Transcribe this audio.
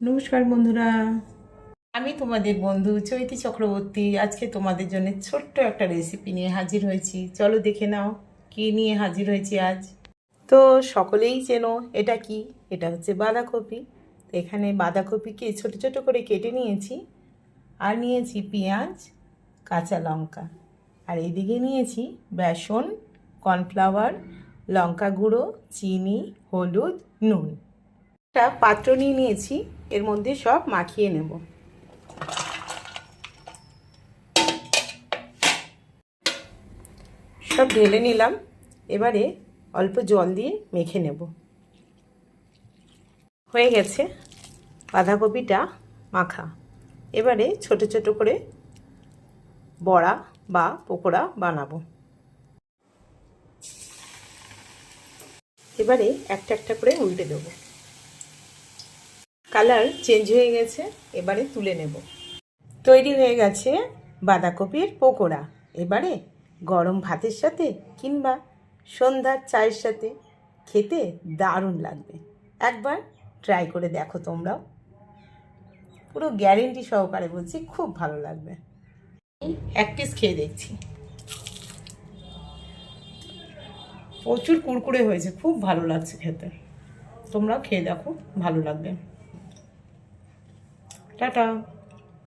নমস্কার বন্ধুরা, আমি তোমাদের বন্ধু চৈতি চক্রবর্তী। আজকে তোমাদের জন্য ছোট্ট একটা রেসিপি নিয়ে হাজির হয়েছি। চলো দেখে নাও কী নিয়ে হাজির হয়েছি আজ। তো সকলেই চেনো এটা কি, এটা হচ্ছে বাঁধাকপি। তো এখানে বাঁধাকপিকে ছোট ছোট করে কেটে নিয়েছি, আর নিয়েছি পেঁয়াজ, কাঁচা লঙ্কা, আর এইদিকে নিয়েছি বেসন, কর্নফ্লাওয়ার, লঙ্কা গুঁড়ো, চিনি, হলুদ, নুন। একটা পাত্র নিয়ে নিয়েছি, এর মধ্যে সব মাখিয়ে নেব। সব ঢেলে নিলাম, এবারে অল্প জল দিয়ে মেখে নেব। হয়ে গেছে বাঁধাকপিটা মাখা। এবারে ছোট ছোট করে বড়া বা পকোড়া বানাবো। এবারে একটা একটা করে উল্টে দেবো। কালার চেঞ্জ হয়ে গেছে, এবারে তুলে নেব। তৈরি হয়ে গেছে বাঁধাকপির পকোড়া। এবারে গরম ভাতের সাথে কিংবা সন্ধ্যার চায়ের সাথে খেতে দারুণ লাগবে। একবার ট্রাই করে দেখো তোমরাও, পুরো গ্যারেন্টি সহকারে বলছি, খুব ভালো লাগবে। এক পিস খেয়ে দেখছি, প্রচুর কুড়কুড়ে হয়েছে, খুব ভালো লাগছে খেতে। তোমরাও খেয়ে দেখো, ভালো লাগবে। টাটা।